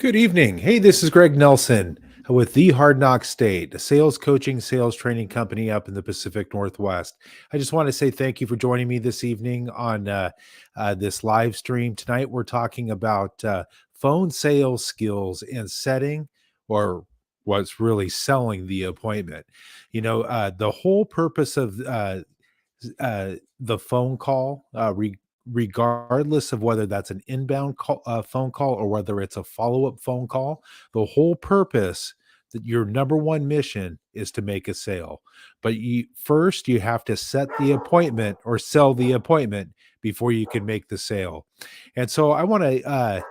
Good evening. Hey, this is Greg Nelson with the Hard Knock State, a sales coaching, sales training company up in the Pacific Northwest. I just want to say thank you for joining me this evening on this live stream. Tonight, we're talking about phone sales skills and setting, or what's really selling the appointment. The whole purpose of the phone call, regardless of whether that's an inbound phone call or whether it's a follow-up phone call, the whole purpose that your number one mission is to make a sale. But you have to set the appointment or sell the appointment before you can make the sale. And so I want to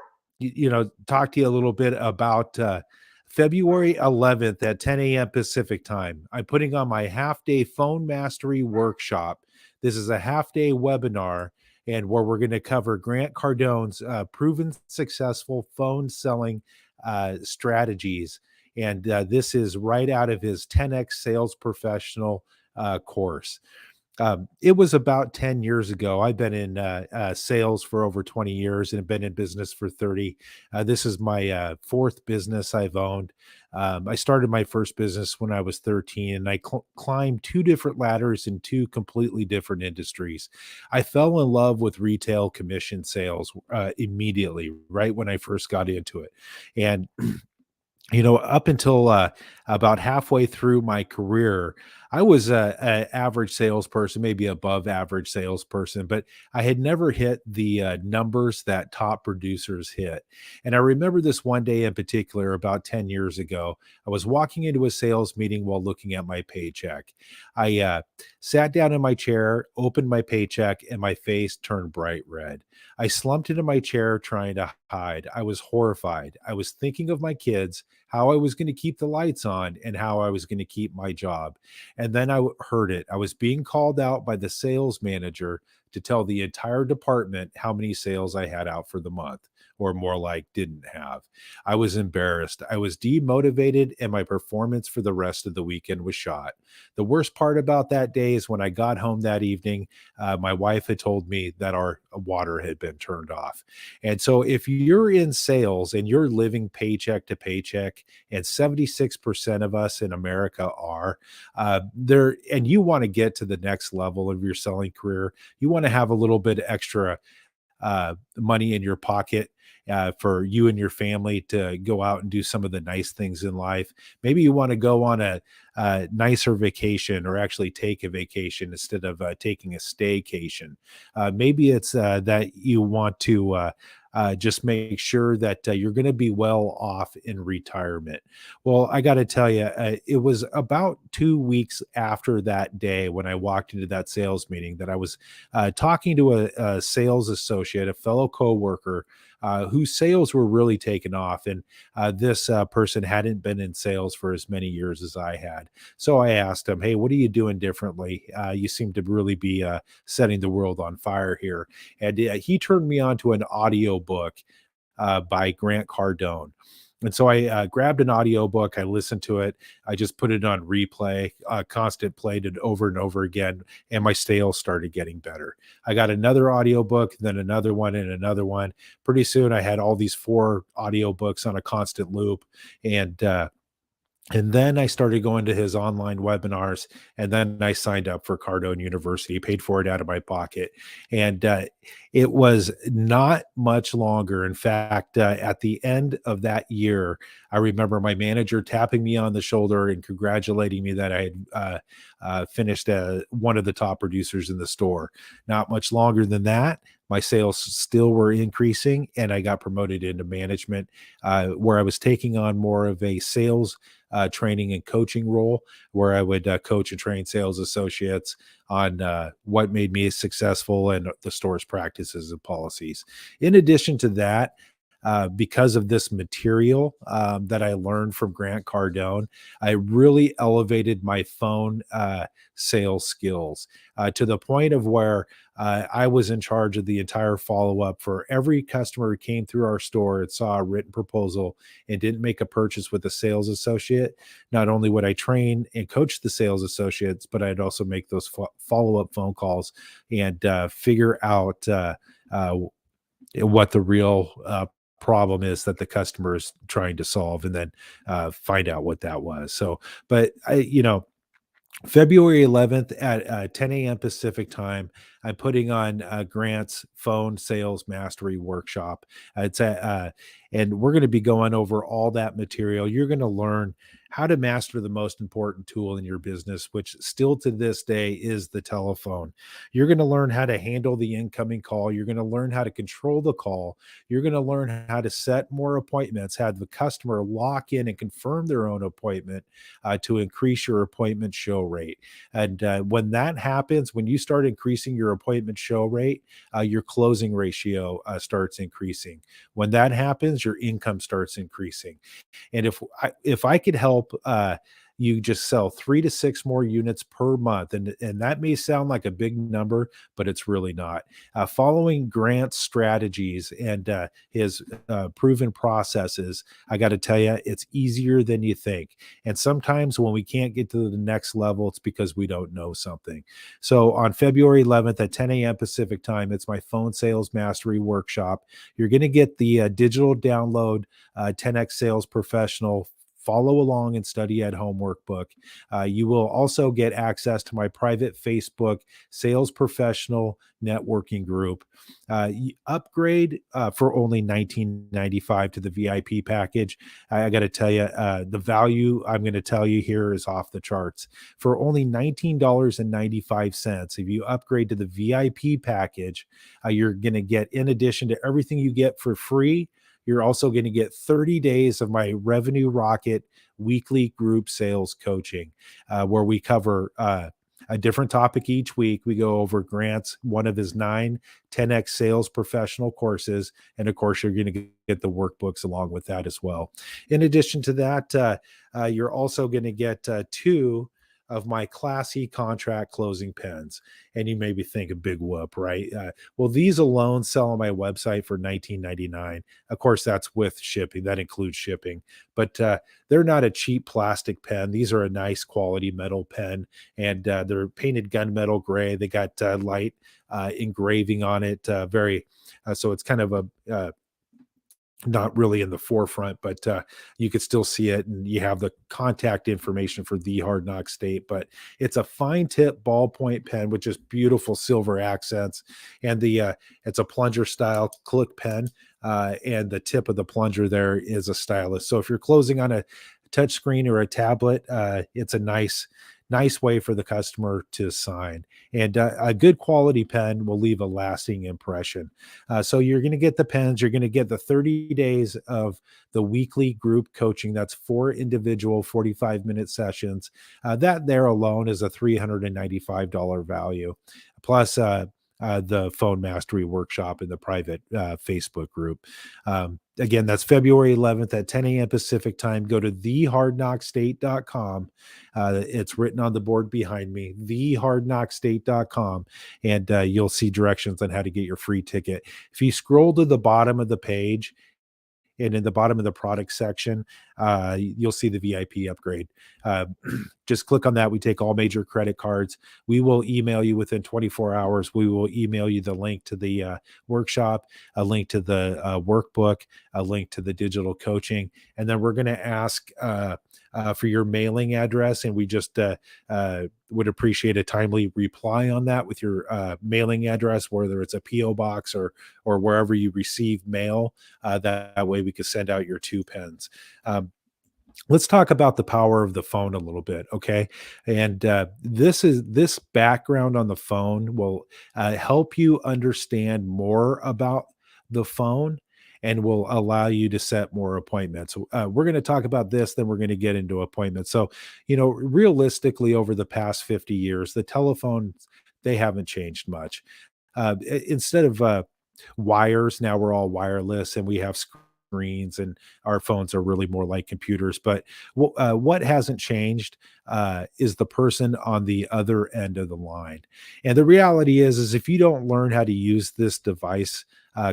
talk to you a little bit about February 11th at 10 a.m. Pacific time. I'm putting on my half day phone mastery workshop. This is a half day webinar, and where we're going to cover Grant Cardone's proven successful phone selling strategies. And this is right out of his 10x Sales Professional course. It was about 10 years ago. I've been in sales for over 20 years and have been in business for 30. This is my fourth business I've owned. I started my first business when I was 13, and I climbed two different ladders in two completely different industries. I fell in love with retail commission sales immediately, right when I first got into it. And up until about halfway through my career, I was a average salesperson, maybe above average salesperson, but I had never hit the numbers that top producers hit. And I remember this one day in particular, about 10 years ago. I was walking into a sales meeting while looking at my paycheck. I sat down in my chair, opened my paycheck, and my face turned bright red. I slumped into my chair trying to hide. I was horrified. I was thinking of my kids, how I was going to keep the lights on, and how I was going to keep my job. And then heard it. I was being called out by the sales manager to tell the entire department how many sales I had out for the month, or more like didn't have. I was embarrassed. I was demotivated, and my performance for the rest of the weekend was shot. The worst part about that day is when I got home that evening, my wife had told me that our water had been turned off. And so if you're in sales and you're living paycheck to paycheck, and 76% of us in America are there, and you want to get to the next level of your selling career, you want to have a little bit extra money in your pocket for you and your family to go out and do some of the nice things in life. Maybe you want to go on a nicer vacation, or actually take a vacation instead of taking a staycation. Maybe it's that you want to just make sure that you're going to be well off in retirement. Well, I got to tell you, it was about 2 weeks after that day when I walked into that sales meeting that I was talking to a sales associate, a fellow coworker, whose sales were really taking off. And this person hadn't been in sales for as many years as I had. So I asked him, "Hey, what are you doing differently? You seem to really be setting the world on fire here." And he turned me on to an audio book by Grant Cardone. And so I grabbed an audio book. I listened to it. I just put it on replay, constant played it over and over again, and my sales started getting better. I got another audio book, then another one, and another one. Pretty soon, I had all these four audio books on a constant loop, and then I started going to his online webinars, and then I signed up for Cardone University, paid for it out of my pocket. And it was not much longer. In fact, at the end of that year, I remember my manager tapping me on the shoulder and congratulating me that I had finished one of the top producers in the store. Not much longer than that, my sales still were increasing, and I got promoted into management, where I was taking on more of a sales training and coaching role, where I would coach and train sales associates on what made me successful and the store's practices and policies. In addition to that, because of this material that I learned from Grant Cardone, I really elevated my phone sales skills to the point of where I was in charge of the entire follow up for every customer who came through our store and saw a written proposal and didn't make a purchase with a sales associate. Not only would I train and coach the sales associates, but I'd also make those follow up phone calls and figure out what the real problem is that the customer is trying to solve, and then find out what that was. So, but February 11th at 10 a.m. Pacific time, I'm putting on Grant's phone sales mastery workshop. And we're going to be going over all that material. You're going to learn how to master the most important tool in your business, which still to this day is the telephone. You're going to learn how to handle the incoming call. You're going to learn how to control the call. You're going to learn how to set more appointments, have the customer lock in and confirm their own appointment to increase your appointment show rate. And when that happens, when you start increasing your appointment show rate, your closing ratio starts increasing. When that happens, your income starts increasing. And if I could help you just sell 3 to 6 more units per month, and that may sound like a big number, but it's really not. Following Grant's strategies and his proven processes, I got to tell you, it's easier than you think. And sometimes when we can't get to the next level, it's because we don't know something. So on February 11th at 10 a.m. Pacific time, it's my phone sales mastery workshop. You're going to get the digital download 10x Sales Professional follow along and study at home workbook. You will also get access to my private Facebook sales professional networking group. Upgrade for only $19.95 to the VIP package. I got to tell you, the value I'm going to tell you here is off the charts. For only $19.95, if you upgrade to the VIP package, you're going to get, in addition to everything you get for free, you're also going to get 30 days of my Revenue Rocket weekly group sales coaching, where we cover a different topic each week. We go over Grant's one of his 9 10x sales professional courses. And of course, you're going to get the workbooks along with that as well. In addition to that, you're also going to get 2 of my classy contract closing pens. And you maybe think a big whoop, right? Well, these alone sell on my website for $19.99. Of course, that's with shipping. That includes shipping. But they're not a cheap plastic pen. These are a nice quality metal pen, and they're painted gunmetal gray. They got light engraving on it. So it's kind of a not really in the forefront, but you could still see it, and you have the contact information for the Hard Knock State. But it's a fine tip ballpoint pen with just beautiful silver accents, and it's a plunger style click pen, and the tip of the plunger there is a stylus. So if you're closing on a touch screen or a tablet, it's a nice way for the customer to sign. And a good quality pen will leave a lasting impression. So you're going to get the pens, you're going to get the 30 days of the weekly group coaching. That's 4 individual 45-minute sessions. That there alone is a $395 value, plus the phone mastery workshop in the private Facebook group. Again, that's February 11th at 10 a.m. Pacific time. Go to thehardknockstate.com. It's written on the board behind me, thehardknockstate.com, and you'll see directions on how to get your free ticket. If you scroll to the bottom of the page, and in the bottom of the product section, you'll see the VIP upgrade. Just click on that. We take all major credit cards. We will email you within 24 hours. We will email you the link to the workshop, a link to the workbook, a link to the digital coaching, and then we're going to ask for your mailing address, and we just would appreciate a timely reply on that with your mailing address, whether it's a PO box or wherever you receive mail. That way we can send out your 2 pens. Let's talk about the power of the phone a little bit, okay? And this background on the phone will help you understand more about the phone and will allow you to set more appointments. We're going to talk about this, then we're going to get into appointments. So, realistically, over the past 50 years, the telephones, they haven't changed much. Instead of wires, now we're all wireless, and we have screens, and our phones are really more like computers. But what hasn't changed is the person on the other end of the line. And the reality is if you don't learn how to use this device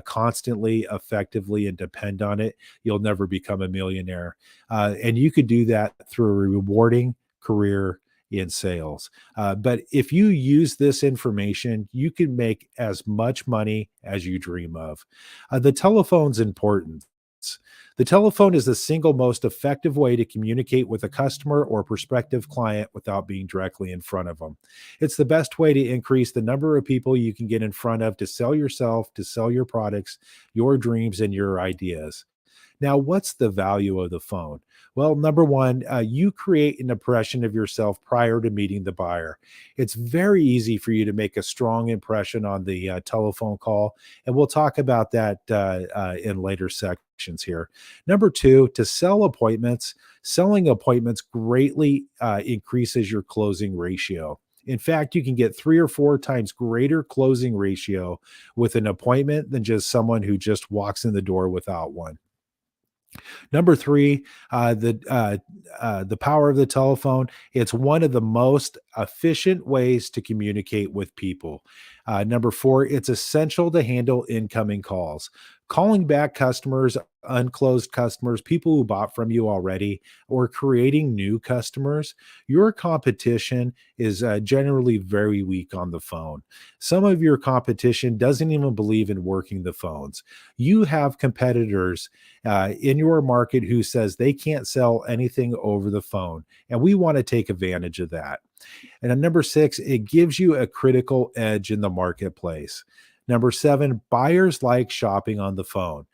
constantly, effectively, and depend on it, you'll never become a millionaire. And you could do that through a rewarding career in sales. But if you use this information, you can make as much money as you dream of. The telephone's important. The telephone is the single most effective way to communicate with a customer or prospective client without being directly in front of them. It's the best way to increase the number of people you can get in front of to sell yourself, to sell your products, your dreams, and your ideas. Now, what's the value of the phone? Well, number one, you create an impression of yourself prior to meeting the buyer. It's very easy for you to make a strong impression on the telephone call, and we'll talk about that in later sections here. Number two, to sell appointments, selling appointments greatly increases your closing ratio. In fact, you can get 3 or 4 times greater closing ratio with an appointment than just someone who just walks in the door without one. Number three, the power of the telephone. It's one of the most efficient ways to communicate with people. Number four, it's essential to handle incoming calls. Calling back customers, unclosed customers, people who bought from you already, or creating new customers. Your competition is generally very weak on the phone. Some of your competition doesn't even believe in working the phones. You have competitors in your market who says they can't sell anything over the phone, and we want to take advantage of that. And then number six, it gives you a critical edge in the marketplace. Number seven, buyers like shopping on the phone.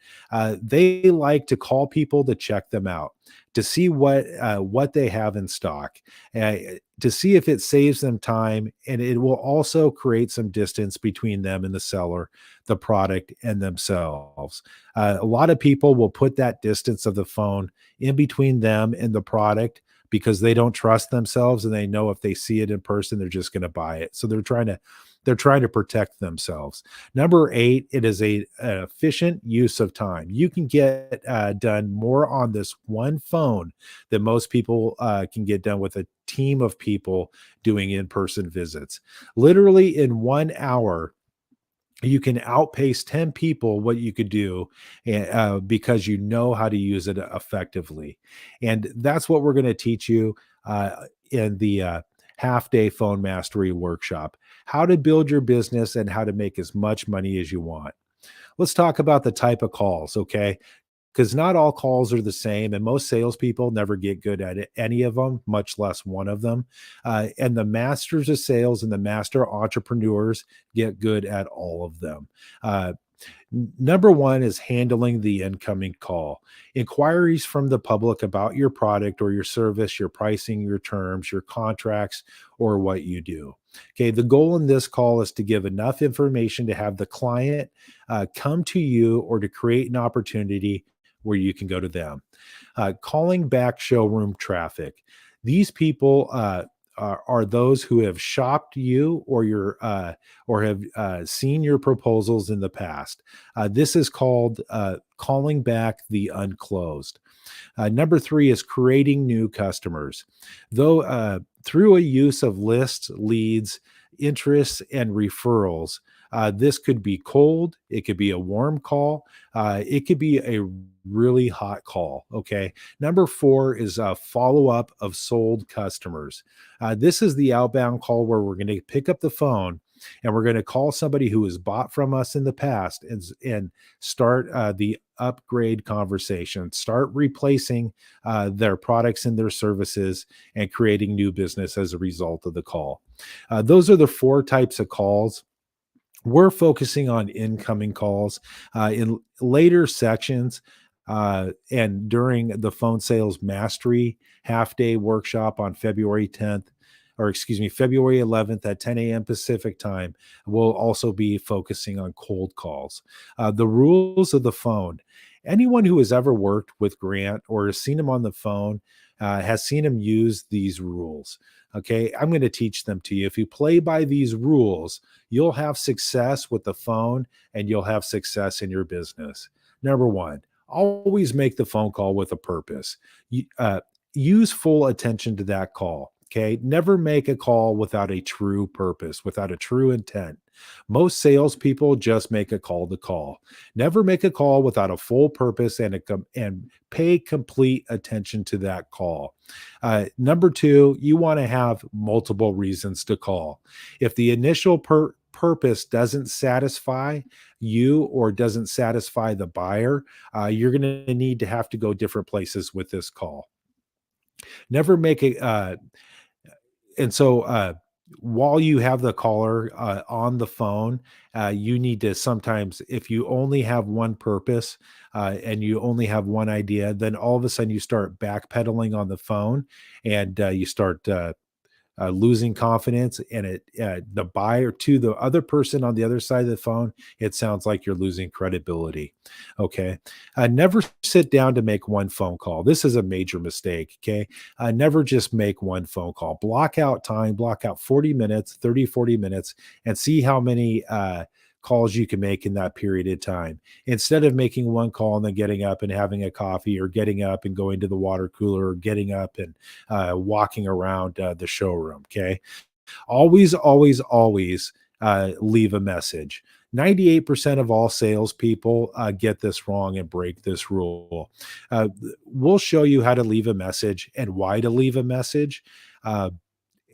They like to call people to check them out, to see what they have in stock, uh, to see if it saves them time, and it will also create some distance between them and the seller, the product, and themselves. A lot of people will put that distance of the phone in between them and the product because they don't trust themselves and they know if they see it in person, they're just going to buy it. So they're trying to protect themselves. Number eight, it is an efficient use of time. You can get done more on this one phone than most people can get done with a team of people doing in-person visits. Literally in 1 hour, you can outpace 10 people what you could do because you know how to use it effectively. And that's what we're going to teach you in the half day phone mastery workshop, how to build your business and how to make as much money as you want. Let's talk about the type of calls, okay? Because not all calls are the same, and most salespeople never get good at any of them, much less one of them. And the masters of sales and the master entrepreneurs get good at all of them. Uh, Number one is handling the incoming call. Inquiries from the public about your product or your service, your pricing, your terms, your contracts, or what you do. Okay, the goal in this call is to give enough information to have the client come to you or to create an opportunity where you can go to them. Calling back showroom traffic. These people are those who have shopped you or have seen your proposals in the past. This is called calling back the unclosed. Number three is creating new customers. Though through a use of lists, leads, interests, and referrals, this could be cold, it could be a warm call, it could be a really hot call. Okay. Number four is a follow up of sold customers. This is the outbound call where we're going to pick up the phone and we're going to call somebody who has bought from us in the past and start the upgrade conversation, start replacing their products and their services and creating new business as a result of the call. Those are the four types of calls. We're focusing on incoming calls in later sections and during the phone sales mastery half day workshop on February 10th, or excuse me, February 11th at 10 a.m. Pacific time. We'll also be focusing on cold calls. The rules of the phone. Anyone who has ever worked with Grant or has seen him on the phone has seen him use these rules. Okay, I'm going to teach them to you. If you play by these rules, you'll have success with the phone and you'll have success in your business. Number one, always make the phone call with a purpose. Use full attention to that call. Okay. Never make a call without a true purpose, without a true intent. Most salespeople just make a call to call. Never make a call without a full purpose and pay complete attention to that call. Number two, you want to have multiple reasons to call. If the initial purpose doesn't satisfy you or doesn't satisfy the buyer, you're going to need to have to go different places with this call. Never make a and so while you have the caller on the phone, you need to sometimes, if you only have one purpose and you only have one idea, then all of a sudden you start backpedaling on the phone and you start losing confidence, and the buyer to the other person on the other side of the phone, it sounds like you're losing credibility. Okay. Never sit down to make one phone call. This is a major mistake. Okay. Never just make one phone call. Block out time, block out 40 minutes, 30, 40 minutes, and see how many calls you can make in that period of time, instead of making one call and then getting up and having a coffee, or getting up and going to the water cooler, or getting up and walking around the showroom. Okay. Always, always, always leave a message. 98% of all salespeople get this wrong and break this rule. We'll show you how to leave a message and why to leave a message.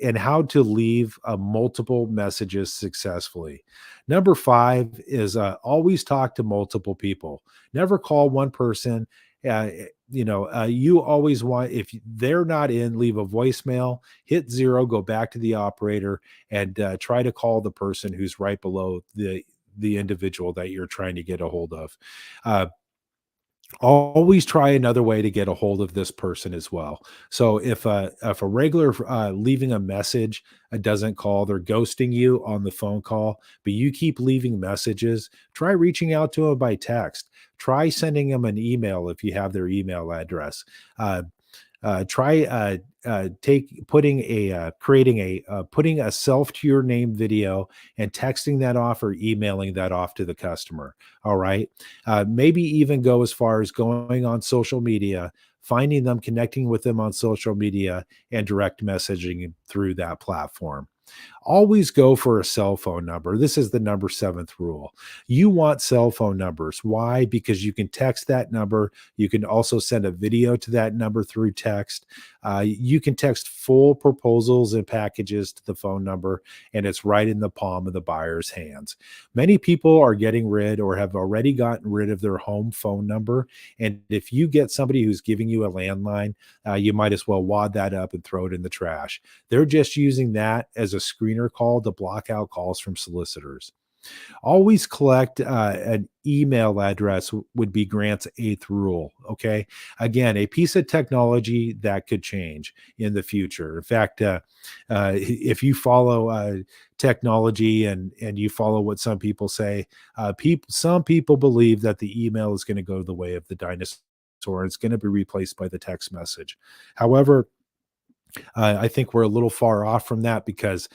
And how to leave multiple messages successfully. Number five is always talk to multiple people. Never call one person. You always want, if they're not in, leave a voicemail, hit zero, go back to the operator, and try to call the person who's right below the individual that you're trying to get a hold of. Uh, Always try another way to get a hold of this person as well. So if a regular leaving a message doesn't call, they're ghosting you on the phone call, but you keep leaving messages, try reaching out to them by text. Try sending them an email if you have their email address. Try take putting a creating a putting a self to your name video and texting that off, or emailing that off to the customer. All right. Maybe even go as far as going on social media, finding them, connecting with them on social media, and direct messaging through that platform. Always go for a cell phone number. This is the number seventh rule. You want cell phone numbers. Why? Because you can text that number. You can also send a video to that number through text. You can text full proposals and packages to the phone number, and it's right in the palm of the buyer's hands. Many people are getting rid, or have already gotten rid of, their home phone number. And if you get somebody who's giving you a landline, you might as well wad that up and throw it in the trash. They're just using that as a screener call to block out calls from solicitors. Always collect an email address would be Grant's eighth rule. Okay. Again, a piece of technology that could change in the future. In fact, if you follow technology and you follow what some people say, some people believe that the email is going to go the way of the dinosaur. It's going to be replaced by the text message. However, I think we're a little far off from that, because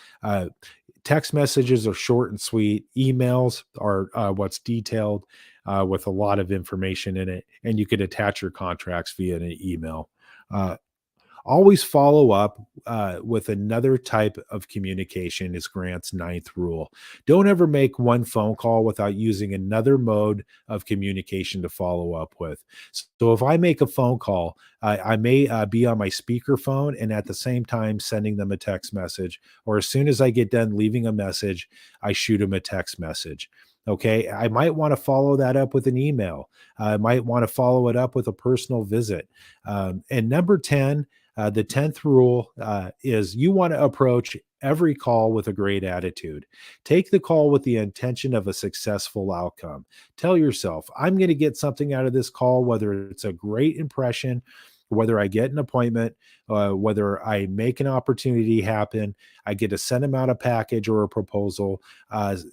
text messages are short and sweet. Emails are what's detailed with a lot of information in it, and you could attach your contracts via an email. Uh, Always follow up with another type of communication is Grant's ninth rule. Don't ever make one phone call without using another mode of communication to follow up with. So if I make a phone call, I may be on my speakerphone and at the same time sending them a text message, or as soon as I get done leaving a message, I shoot them a text message. Okay, I might want to follow that up with an email. I might want to follow it up with a personal visit. And number 10, the 10th rule is you want to approach every call with a great attitude. Take the call with the intention of a successful outcome. Tell yourself, I'm going to get something out of this call, whether it's a great impression, whether I get an appointment, whether I make an opportunity happen, I get to send them out a package or a proposal,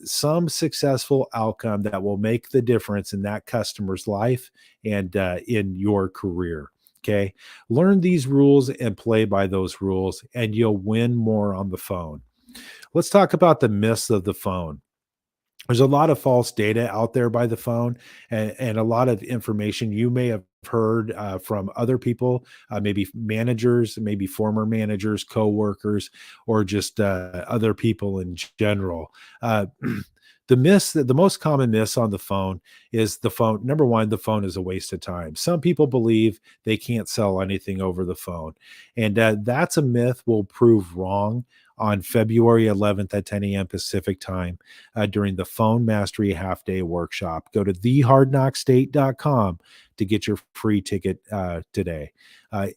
some successful outcome that will make the difference in that customer's life and in your career. Okay. Learn these rules and play by those rules, and you'll win more on the phone. Let's talk about the myths of the phone. There's a lot of false data out there by the phone, and a lot of information you may have heard from other people, maybe managers, maybe former managers, coworkers, or just other people in general. Uh, the most common myths on the phone is the phone. Number one, the phone is a waste of time. Some people believe they can't sell anything over the phone, and that's a myth. Will prove wrong on February 11th at 10 a.m. Pacific time during the Phone Mastery Half Day Workshop. Go to thehardknockstate.com to get your free ticket today.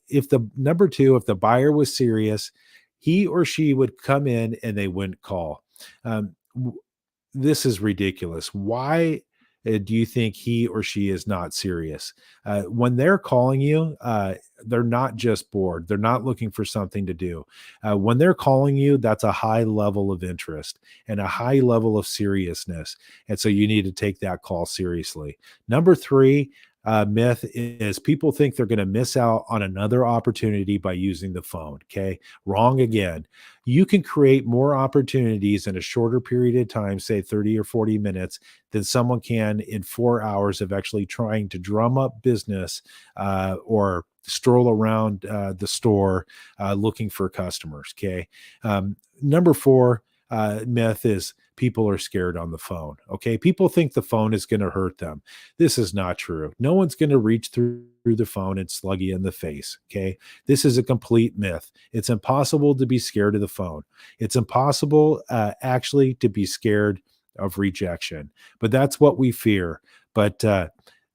If the number two, if the buyer was serious, he or she would come in and they wouldn't call. Um, this is ridiculous. Why do you think he or she is not serious? When they're calling you, they're not just bored. They're not looking for something to do. When they're calling you, that's a high level of interest and a high level of seriousness. And so you need to take that call seriously. Number three, myth is people think they're going to miss out on another opportunity by using the phone. Okay. Wrong again. You can create more opportunities in a shorter period of time, say 30 or 40 minutes, than someone can in 4 hours of actually trying to drum up business or stroll around the store looking for customers. Okay. Number four myth is people are scared on the phone. Okay. People think the phone is going to hurt them. This is not true. No one's going to reach through the phone and slug you in the face. Okay. This is a complete myth. It's impossible to be scared of the phone. It's impossible actually to be scared of rejection, but that's what we fear. But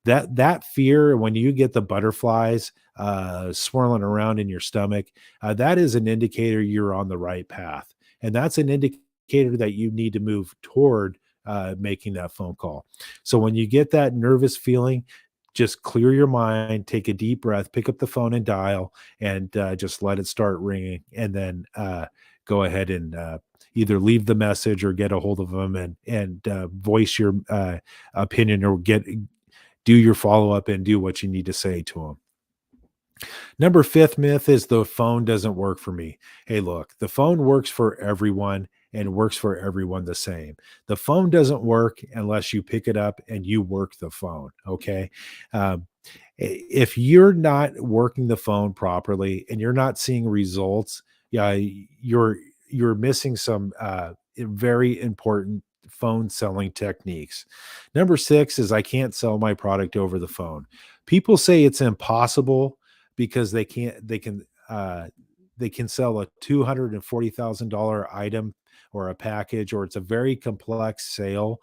that fear, when you get the butterflies swirling around in your stomach, that is an indicator you're on the right path. And that's an indicator that you need to move toward making that phone call. So when you get that nervous feeling, just clear your mind, take a deep breath, pick up the phone and dial, and just let it start ringing. And then go ahead and either leave the message or get a hold of them and voice your opinion or do your follow up and do what you need to say to them. Number fifth myth is the phone doesn't work for me. Hey, look, the phone works for everyone and works for everyone the same. The phone doesn't work unless you pick it up and you work the phone. Okay. If you're not working the phone properly and you're not seeing results, yeah, you're missing some very important phone selling techniques. Number six is I can't sell my product over the phone. People say it's impossible because they can sell a $240,000 item or a package, or it's a very complex sale,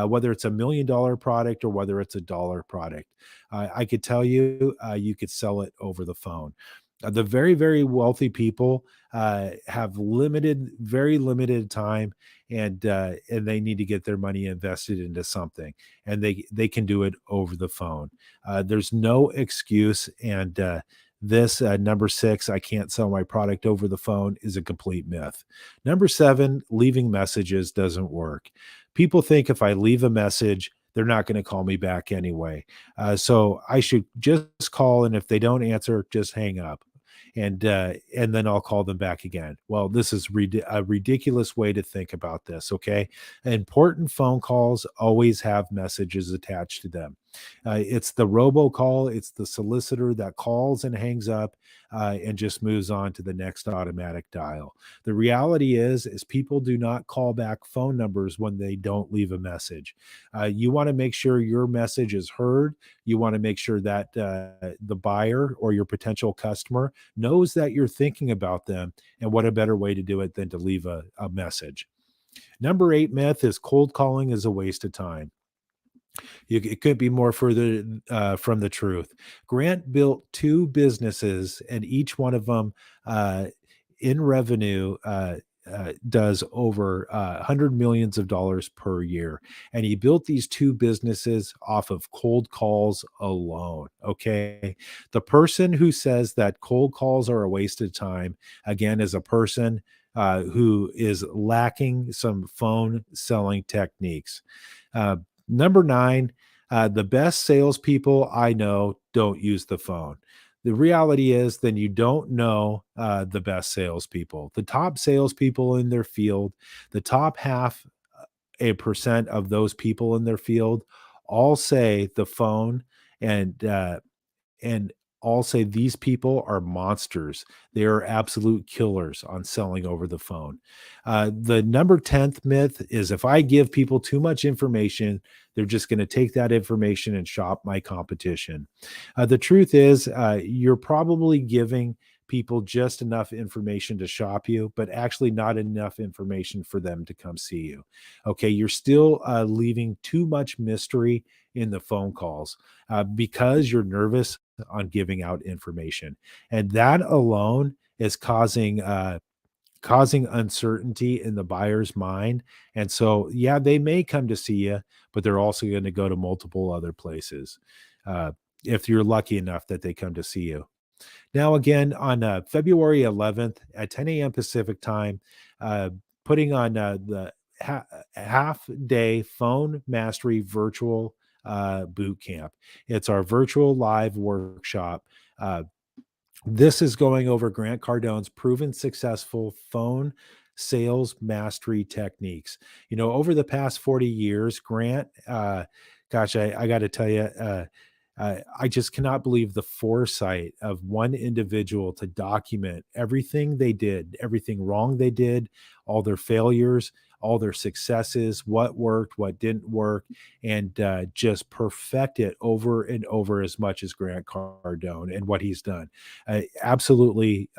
whether it's $1 million product or whether it's a dollar product. I could tell you, you could sell it over the phone. The very, very wealthy people have very limited time, and they need to get their money invested into something, and they can do it over the phone. There's no excuse, and this number six, I can't sell my product over the phone, is a complete myth. Number seven, leaving messages doesn't work. People think if I leave a message, they're not going to call me back anyway. So I should just call, and if they don't answer, just hang up, and then I'll call them back again. Well, this is a ridiculous way to think about this. Okay, important phone calls always have messages attached to them. It's the robocall, it's the solicitor that calls and hangs up and just moves on to the next automatic dial. The reality is people do not call back phone numbers when they don't leave a message. You want to make sure your message is heard. You want to make sure that the buyer or your potential customer knows that you're thinking about them. And what a better way to do it than to leave a message. Number eight myth is cold calling is a waste of time. It couldn't be more further from the truth. Grant built two businesses, and each one of them in revenue does over $100 million per year. And he built these two businesses off of cold calls alone. Okay. The person who says that cold calls are a waste of time, again, is a person who is lacking some phone selling techniques. Number nine, the best salespeople I know don't use the phone. The reality is, then you don't know the best salespeople. The top salespeople in their field, the top half a percent of those people in their field, all say the phone and all say these people are monsters. They are absolute killers on selling over the phone. The number 10th myth is if I give people too much information, they're just going to take that information and shop my competition. The truth is, you're probably giving people just enough information to shop you, but actually not enough information for them to come see you. Okay, you're still leaving too much mystery in the phone calls because you're nervous on giving out information, and that alone is causing uncertainty in the buyer's mind. And so, yeah, they may come to see you, but they're also going to go to multiple other places uh, if you're lucky enough that they come to see you. Now, again, on February 11th at 10 a.m. Pacific time, uh, putting on the half day phone mastery virtual boot camp. It's our virtual live workshop. This is going over Grant Cardone's proven successful phone sales mastery techniques. You know, over the past 40 years, Grant, gosh, I got to tell you, I just cannot believe the foresight of one individual to document everything they did, everything wrong they did, all their failures, all their successes, what worked, what didn't work, and just perfect it over and over as much as Grant Cardone and what he's done. Absolutely.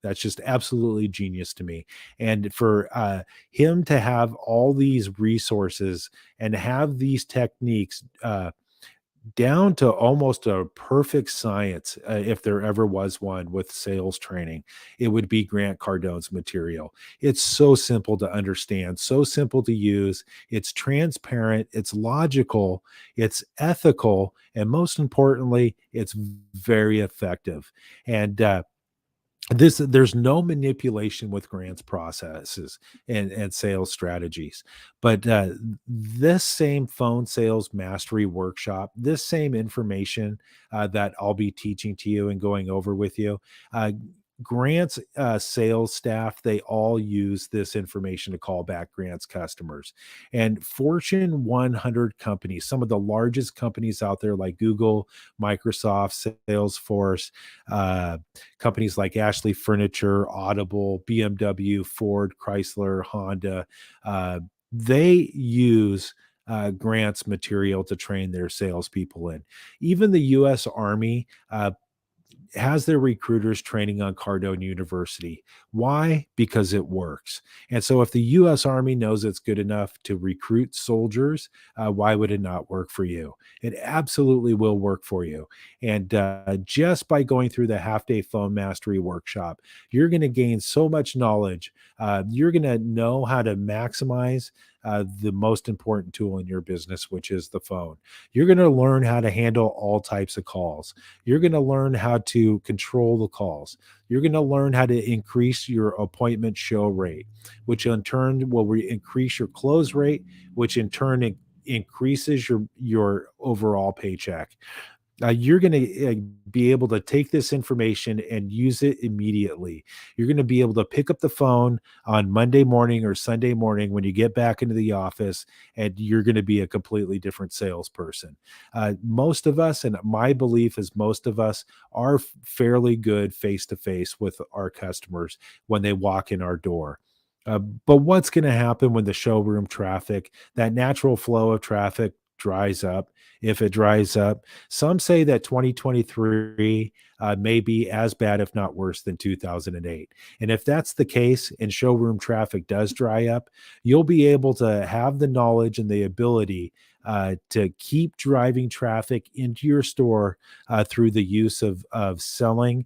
That's just absolutely genius to me. And for him to have all these resources and have these techniques down to almost a perfect science, if there ever was one with sales training, it would be Grant Cardone's material. It's so simple to understand, so simple to use. It's transparent, it's logical, it's ethical, and most importantly, it's very effective. And there's no manipulation with Grant's processes and sales strategies, but this same phone sales mastery workshop, this same information that I'll be teaching to you and going over with you, uh, Grant's sales staff, they all use this information to call back Grant's customers. And Fortune 100 companies, some of the largest companies out there like Google, Microsoft, Salesforce, uh, companies like Ashley Furniture, Audible, BMW, Ford, Chrysler, Honda, they use Grant's material to train their salespeople in. Even the U.S. Army has their recruiters training on Cardone University. Why? Because it works. And so, if the U.S. Army knows it's good enough to recruit soldiers, why would it not work for you? It absolutely will work for you. And just by going through the half day phone mastery workshop, you're going to gain so much knowledge. You're going to know how to maximize the most important tool in your business, which is the phone. You're going to learn how to handle all types of calls. You're going to learn how to control the calls. You're going to learn how to increase your appointment show rate, which in turn will increase your close rate, which in turn increases your overall paycheck. You're going to be able to take this information and use it immediately. You're going to be able to pick up the phone on Monday morning or Sunday morning when you get back into the office, and you're going to be a completely different salesperson. Most of us, and my belief is most of us, are fairly good face to face with our customers when they walk in our door. But what's going to happen when the showroom traffic, that natural flow of traffic, dries up? If it dries up, some say that 2023 may be as bad, if not worse, than 2008. And if that's the case and showroom traffic does dry up, you'll be able to have the knowledge and the ability to keep driving traffic into your store through the use of selling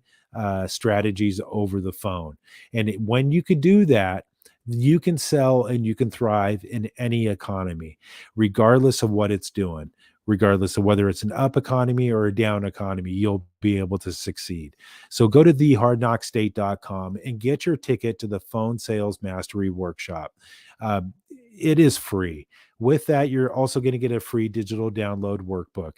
strategies over the phone. And when you could do that, you can sell and you can thrive in any economy, regardless of what it's doing, regardless of whether it's an up economy or a down economy, you'll be able to succeed. So go to thehardknockstate.com and get your ticket to the phone sales mastery workshop. It is free. With that, you're also going to get a free digital download workbook.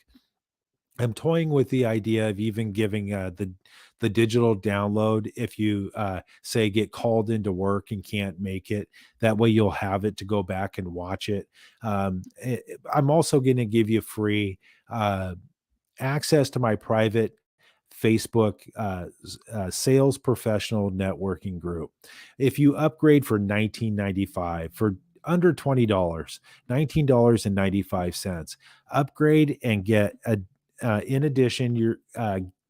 I'm toying with the idea of even giving the digital download if you say get called into work and can't make it. That way you'll have it to go back and watch it. I'm also going to give you free uh, access to my private Facebook sales professional networking group. If you upgrade for 19.95 for under $20, $19.95, upgrade and get a in addition, you're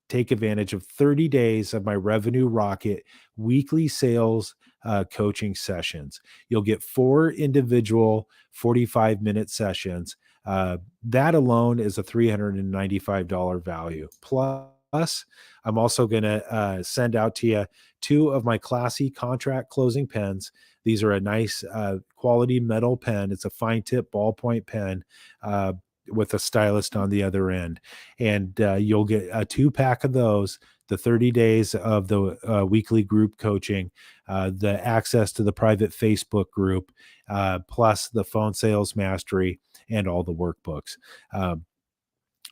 take advantage of 30 days of my Revenue Rocket weekly sales coaching sessions. You'll get 4 individual 45-minute sessions. That alone is a $395 value. Plus, I'm also going to send out to you 2 of my classy contract closing pens. These are a nice quality metal pen. It's a fine tip ballpoint pen with a stylist on the other end. And you'll get a 2-pack of those, the 30 days of the weekly group coaching, the access to the private Facebook group, plus the phone sales mastery and all the workbooks.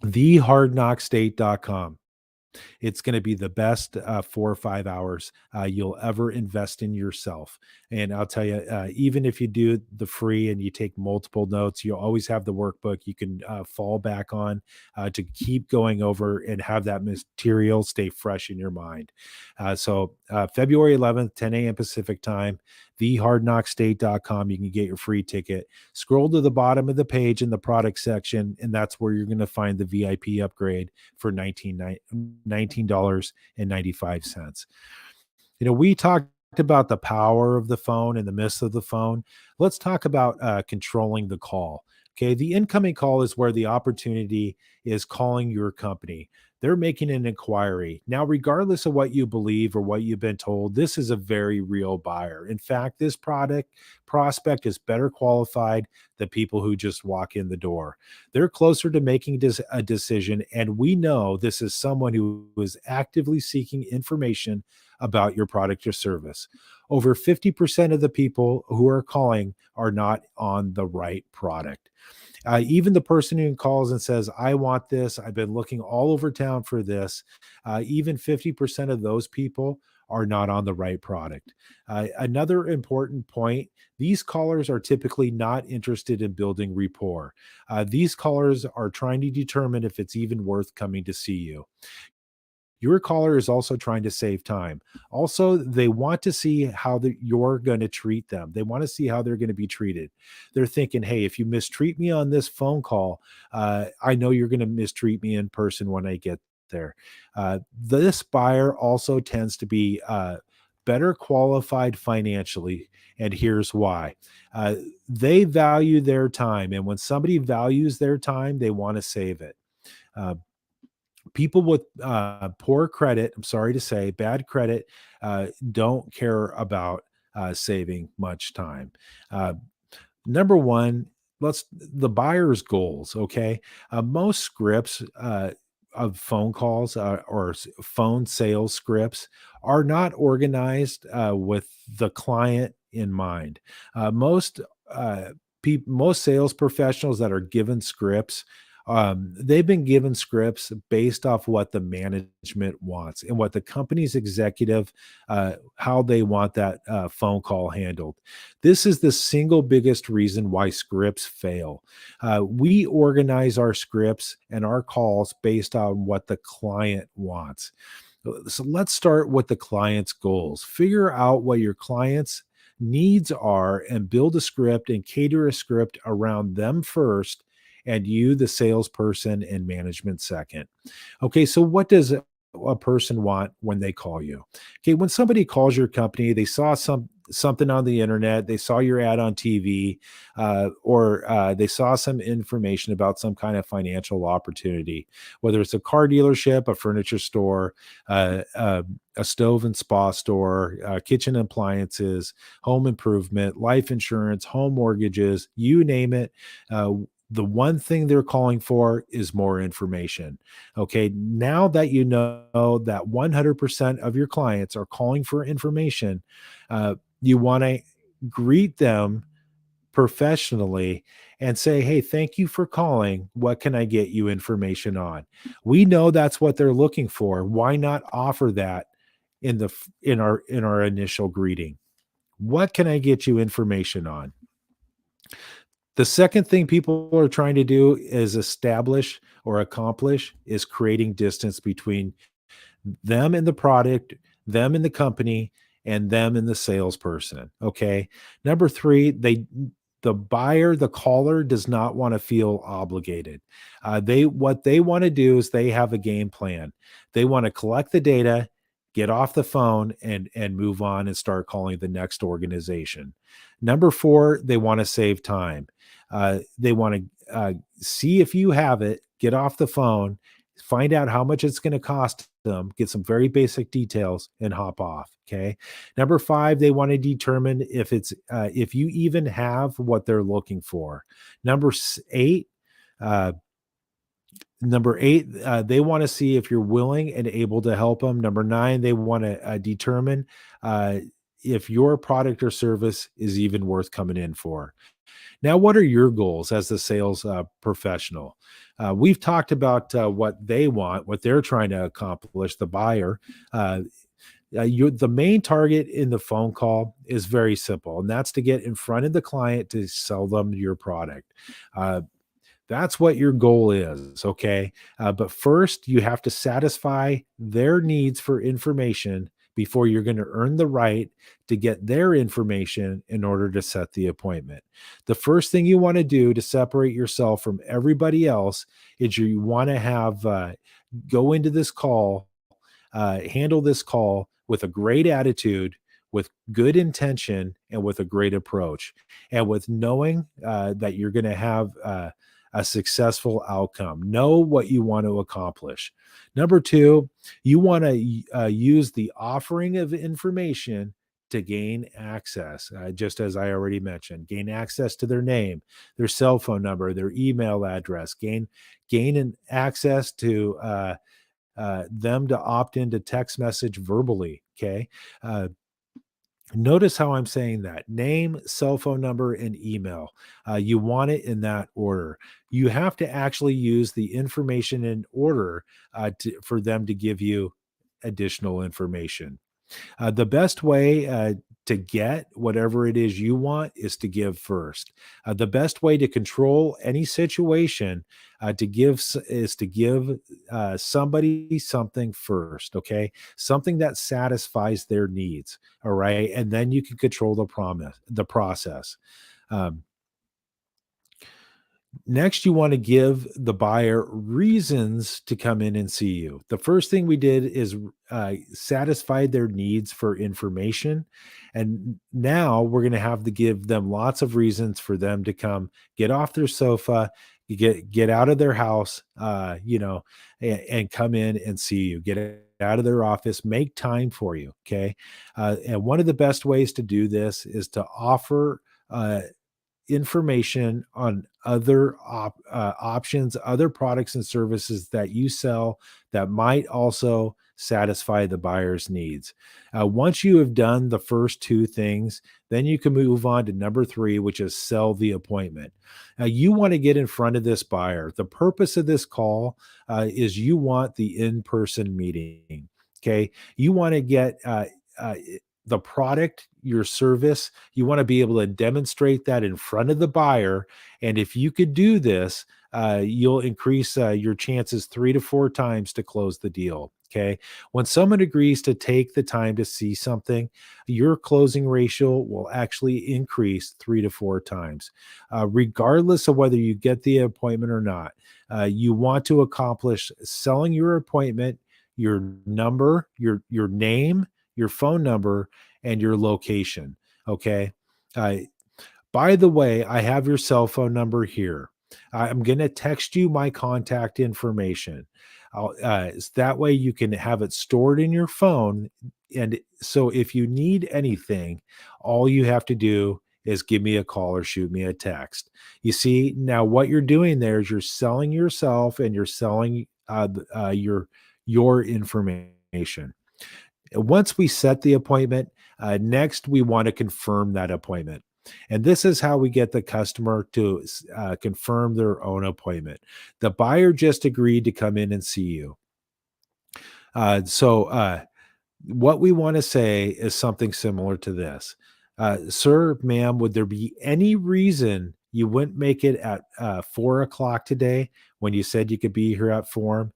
thehardknockstate.com. It's going to be the best 4 or 5 hours you'll ever invest in yourself. And I'll tell you, even if you do the free and you take multiple notes, you'll always have the workbook you can fall back on to keep going over and have that material stay fresh in your mind. So February 11th, 10 a.m. Pacific time, thehardknockstate.com. You can get your free ticket. Scroll to the bottom of the page in the product section, and that's where you're going to find the VIP upgrade for $19.95. We talked about the power of the phone and the myths of the phone. Let's talk about controlling the call. Okay, the incoming call is where the opportunity is calling your company. They're making an inquiry. Now, regardless of what you believe or what you've been told, this is a very real buyer. In fact, this product prospect is better qualified than people who just walk in the door. They're closer to making a decision, and we know this is someone who is actively seeking information about your product or service. Over 50% of the people who are calling are not on the right product. Even the person who calls and says, I want this, I've been looking all over town for this, even 50% of those people are not on the right product. Another important point, these callers are typically not interested in building rapport. These callers are trying to determine if it's even worth coming to see you. Your caller is also trying to save time. Also, they want to see how you're going to treat them. They want to see how they're going to be treated. They're thinking, hey, if you mistreat me on this phone call, I know you're going to mistreat me in person when I get there. This buyer also tends to be better qualified financially. And here's why. They value their time. And when somebody values their time, they want to save it. People with poor credit, I'm sorry to say, bad credit, don't care about saving much time. Number one, the buyer's goals. Okay, most scripts of phone calls or phone sales scripts are not organized with the client in mind. Most most sales professionals that are given scripts, they've been given scripts based off what the management wants and what the company's executive, how they want that phone call handled. This is the single biggest reason why scripts fail. We organize our scripts and our calls based on what the client wants. So let's start with the client's goals. Figure out what your client's needs are and build a script and cater a script around them first, and you, the salesperson and management, second. Okay, so what does a person want when they call you? Okay, when somebody calls your company, they saw something on the internet, they saw your ad on TV, or they saw some information about some kind of financial opportunity, whether it's a car dealership, a furniture store, a stove and spa store, kitchen appliances, home improvement, life insurance, home mortgages, you name it. The one thing they're calling for is more information. Okay, now that you know that 100% of your clients are calling for information, you want to greet them professionally and say, hey, thank you for calling. What can I get you information on? We know that's what they're looking for. Why not offer that in our initial greeting? What can I get you information on? The second thing people are trying to do is establish or accomplish is creating distance between them and the product, them and the company, and them and the salesperson. Okay. Number three, the buyer, the caller does not want to feel obligated. They what they want to do is they have a game plan. They want to collect the data, get off the phone, and move on and start calling the next organization. Number four, they want to save time. They want to see if you have it, get off the phone, find out how much it's going to cost them, get some very basic details, and hop off. Okay. Number five, they want to determine if you even have what they're looking for. Eight, uh, Number eight, they want to see if you're willing and able to help them. Number nine, they want to determine uh, if your product or service is even worth coming in for. Now, what are your goals as the sales professional? We've talked about what they want, what they're trying to accomplish, the buyer. Uh, the main target in the phone call is very simple, and that's to get in front of the client to sell them your product. Uh, that's what your goal is, okay? But first, you have to satisfy their needs for information before you're going to earn the right to get their information in order to set the appointment. The first thing you want to do to separate yourself from everybody else is you want to have go into this call, handle this call with a great attitude, with good intention, and with a great approach, and with knowing that you're going to have a successful outcome. Know what you want to accomplish. Number two, you want to use the offering of information to gain access, just as I already mentioned, gain access to their name, their cell phone number, their email address, gain an access to them to opt into text message verbally. Okay. Notice how I'm saying that: name, cell phone number, and email. You want it in that order. You have to actually use the information in order for them to give you additional information. The best way to get whatever it is you want is to give first. The best way to control any situation is to give somebody something first. Okay, something that satisfies their needs. All right, and then you can control the process. Um, Next, you want to give the buyer reasons to come in and see you. The first thing we did is satisfy their needs for information. And now we're going to have to give them lots of reasons for them to come get off their sofa, get out of their house, and come in and see you, get out of their office, make time for you. Okay. And one of the best ways to do this is to offer information on other options, other products and services that you sell that might also satisfy the buyer's needs. Once you have done the first two things, then you can move on to number three, which is sell the appointment. Now, you want to get in front of this buyer. The purpose of this call is you want the in-person meeting. Okay. You want to get uh, the product, your service, you want to be able to demonstrate that in front of the buyer. And if you could do this, you'll increase your chances 3 to 4 times to close the deal. Okay. When someone agrees to take the time to see something, your closing ratio will actually increase 3 to 4 times, regardless of whether you get the appointment or not. You want to accomplish selling your appointment, your number, your name, your phone number, and your location. Okay. Uh, by the way, I have your cell phone number here. I'm going to text you my contact information. That way you can have it stored in your phone. And so if you need anything, all you have to do is give me a call or shoot me a text. You see, now what you're doing there is you're selling yourself and you're selling your information. Once we set the appointment, next we want to confirm that appointment. And this is how we get the customer to confirm their own appointment. The buyer just agreed to come in and see you. So what we want to say is something similar to this. Sir, ma'am, would there be any reason you wouldn't make it at 4 o'clock today when you said you could be here at 4,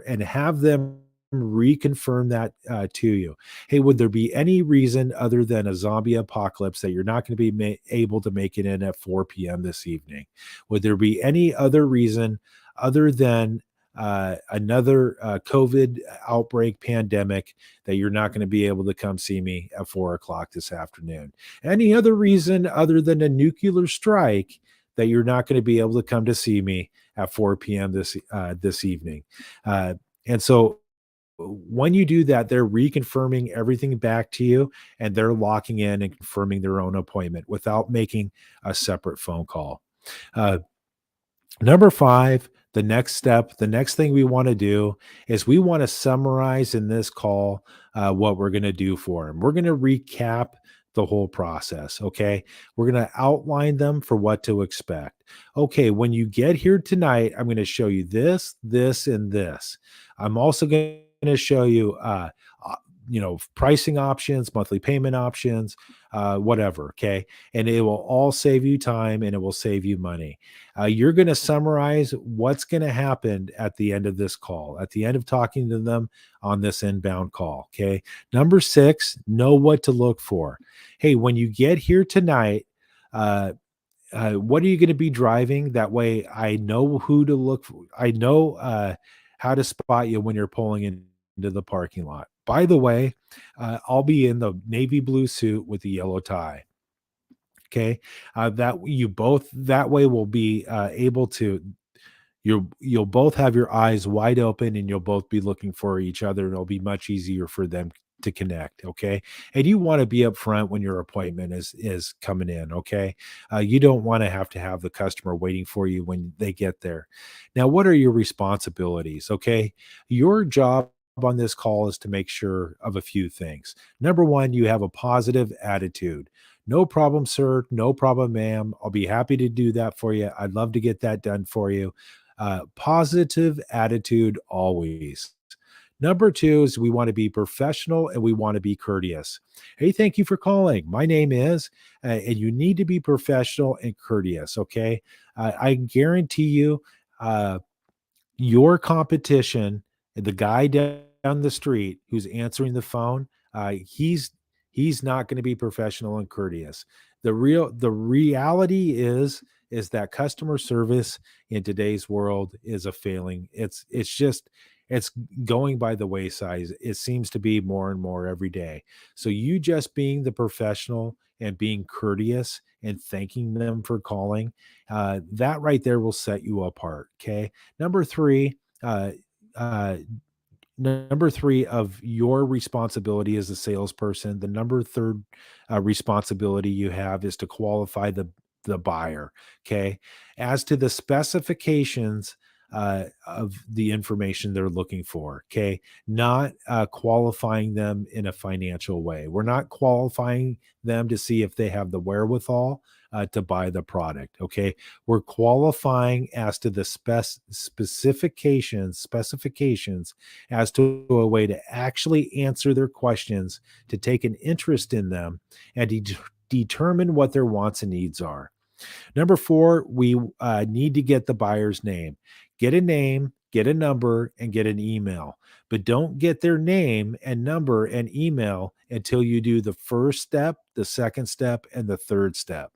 and have them reconfirm that to you. Hey, would there be any reason other than a zombie apocalypse that you're not going to be able to make it in at 4 p.m. this evening? Would there be any other reason other than another COVID outbreak pandemic that you're not going to be able to come see me at 4 o'clock this afternoon? Any other reason other than a nuclear strike that you're not going to be able to come to see me at 4 p.m. this evening? And so when you do that, they're reconfirming everything back to you, and they're locking in and confirming their own appointment without making a separate phone call. Uh, Number five, the next step, the next thing we want to do is we want to summarize in this call what we're going to do for them. We're going to recap the whole process. Okay. We're going to outline them for what to expect. Okay. When you get here tonight, I'm going to show you this, this, and this. I'm also going to show you, pricing options, monthly payment options, whatever. Okay. And it will all save you time and it will save you money. You're going to summarize what's going to happen at the end of this call, at the end of talking to them on this inbound call. Okay. Number six, know what to look for. Hey, when you get here tonight, what are you going to be driving? That way I know who to look for. I know how to spot you when you're pulling into the parking lot. By the way, I'll be in the navy blue suit with the yellow tie. Okay. That way will be able to, you'll both have your eyes wide open and you'll both be looking for each other, and it'll be much easier for them to connect. Okay. And you want to be up front when your appointment is coming in. Okay. You don't want to have the customer waiting for you when they get there. Now, what are your responsibilities? Okay. Your job on this call is to make sure of a few things. Number one, you have a positive attitude. No problem, sir. No problem, ma'am. I'll be happy to do that for you. I'd love to get that done for you. Positive attitude always. Number two is we want to be professional and we want to be courteous. Hey, thank you for calling. My name is, and you need to be professional and courteous. Okay. I guarantee you, your competition, the guy down the street who's answering the phone, he's not going to be professional and courteous. The reality is that customer service in today's world is a failing. It's going by the wayside. It seems to be more and more every day. So you just being the professional and being courteous and thanking them for calling, that right there will set you apart. Okay. Number three, uh, uh, number three of your responsibility as a salesperson, the number third responsibility you have is to qualify the buyer. Okay. As to the specifications of the information they're looking for. Okay. Not qualifying them in a financial way. We're not qualifying them to see if they have the wherewithal to buy the product. Okay. We're qualifying as to the specifications as to a way to actually answer their questions, to take an interest in them, and determine what their wants and needs are. Number four, we need to get the buyer's name. Get a name, get a number, and get an email. But don't get their name and number and email until you do the first step, the second step, and the third step.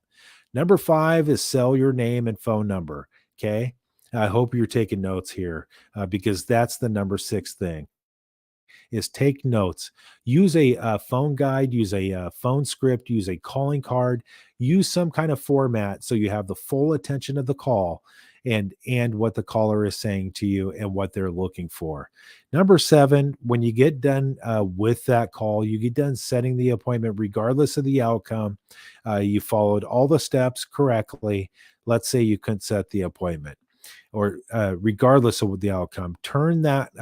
Number five is sell your name and phone number. Okay. I hope you're taking notes here because that's the number six thing, is take notes. Use a phone guide, use a phone script, use a calling card, use some kind of format so you have the full attention of the call and what the caller is saying to you and what they're looking for. Number seven, when you get done with that call, you get done setting the appointment, regardless of the outcome, you followed all the steps correctly. Let's say you couldn't set the appointment, or regardless of the outcome, turn that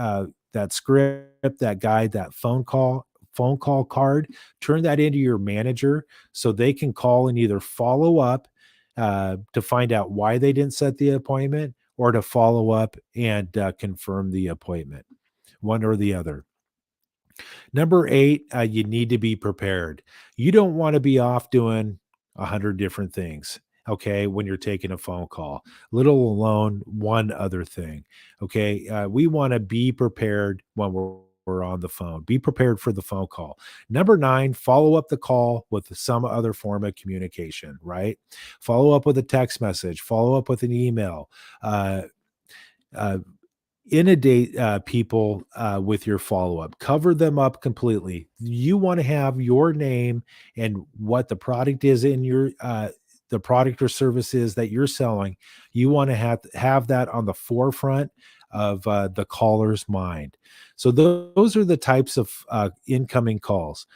script, that guide, that phone call card, turn that into your manager so they can call and either follow up to find out why they didn't set the appointment, or to follow up and confirm the appointment, one or the other. Number eight, you need to be prepared. You don't want to be off doing 100 different things. Okay, when you're taking a phone call, little alone one other thing. Okay, we want to be prepared when we're on the phone. Be prepared for the phone call. Number 9, follow up the call with some other form of communication, right? Follow up with a text message, follow up with an email. Uh, uh, Inundate people with your follow-up. Cover them up completely. You want to have your name and what the product is in your the product or service is that you're selling. You want to have that on the forefront of the caller's mind. So those are the types of incoming calls.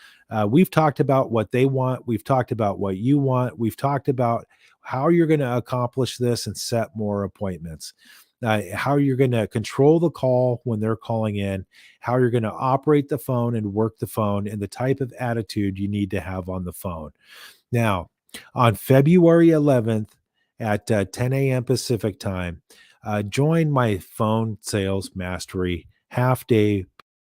We've talked about what they want. We've talked about what you want. We've talked about how you're going to accomplish this and set more appointments. How you're going to control the call when they're calling in, how you're going to operate the phone and work the phone, and the type of attitude you need to have on the phone. Now, on February 11th at 10 a.m. Pacific time, join my phone sales mastery half-day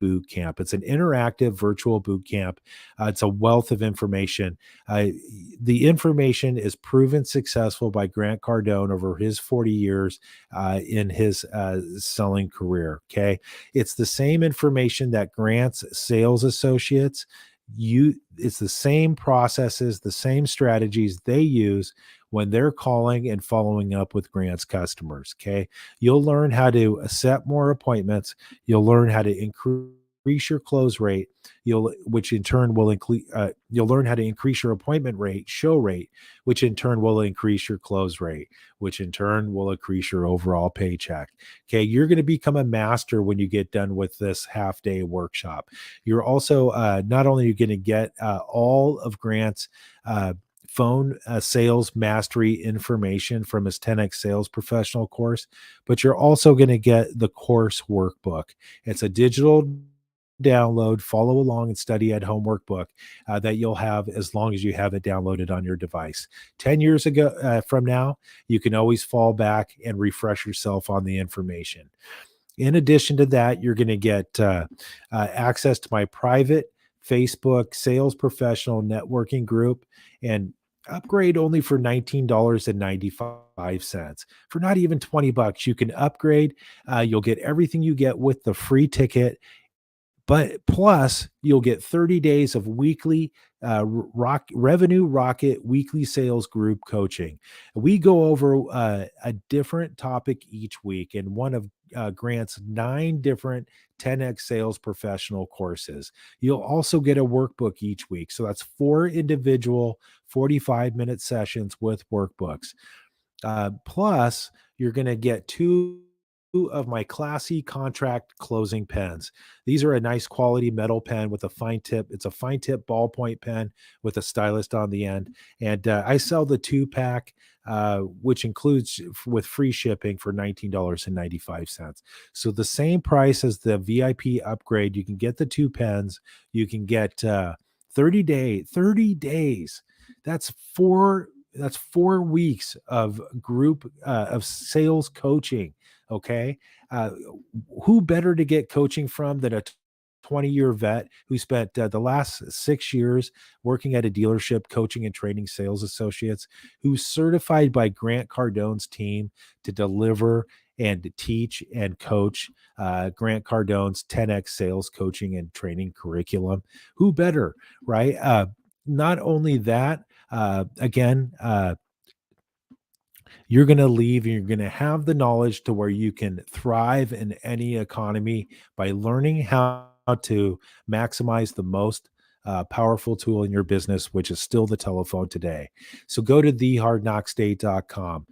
boot camp. It's an interactive virtual boot camp. It's a wealth of information. The information is proven successful by Grant Cardone over his 40 years in his selling career. Okay. It's the same information that Grant's sales associates it's the same processes, the same strategies they use when they're calling and following up with Grant's customers. Okay. You'll learn how to set more appointments. You'll learn how to increase your close rate. Which in turn will include, you'll learn how to increase your appointment rate, show rate, which in turn will increase your close rate, which in turn will increase your overall paycheck. Okay. You're going to become a master when you get done with this half-day workshop. You're also, not only are you going to get all of Grant's phone sales mastery information from his 10x sales professional course, but you're also going to get the course workbook. It's a digital download, follow along, and study at home workbook that you'll have as long as you have it downloaded on your device. 10 years ago from now, you can always fall back and refresh yourself on the information. In addition to that, you're going to get access to my private Facebook sales professional networking group and upgrade only for $19.95. For not even $20, you can upgrade. You'll get everything you get with the free ticket, but plus you'll get 30 days of weekly revenue rocket weekly sales group coaching. We go over a different topic each week in one of Grant's 9 different 10x sales professional courses. You'll also get a workbook each week. So that's 4 individual 45-minute sessions with workbooks. Plus, you're going to get 2 of my classy contract closing pens. These are a nice quality metal pen with a fine tip. It's a fine tip ballpoint pen with a stylus on the end. And I sell the 2-pack, which includes with free shipping for $19.95. So the same price as the VIP upgrade. You can get the 2 pens. You can get 30 days. That's 4 weeks of group of sales coaching. Okay. Who better to get coaching from than a 20-year vet who spent the last 6 years working at a dealership coaching and training sales associates, who's certified by Grant Cardone's team to deliver and to teach and coach Grant Cardone's 10x sales coaching and training curriculum. Who better, right? Not only that, again, you're going to leave and you're going to have the knowledge to where you can thrive in any economy by learning how to maximize the most powerful tool in your business, which is still the telephone today. So go to thehardknocksday.com.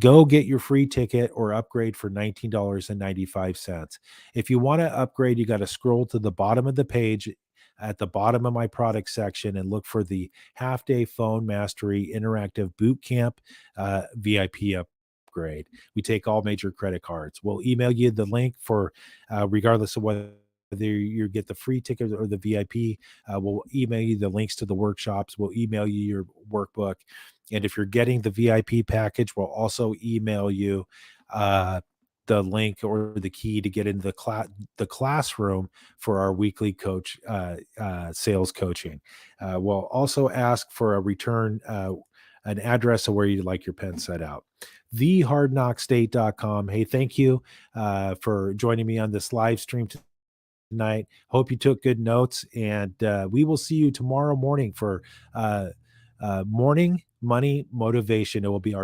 Go get your free ticket or upgrade for $19.95. If you want to upgrade, you got to scroll to the bottom of the page at the bottom of my product section and look for the half-day phone mastery interactive boot camp VIP upgrade. We take all major credit cards. We'll email you the link for regardless of whether you get the free ticket or the VIP. We'll email you the links to the workshops. We'll email you your workbook. And if you're getting the VIP package, we'll also email you the link or the key to get into the classroom for our weekly coach sales coaching. We'll also ask for a return, an address of where you'd like your pen set out. Thehardknocksday.com. Hey, thank you for joining me on this live stream tonight. Hope you took good notes, and we will see you tomorrow morning for morning money motivation. It will be our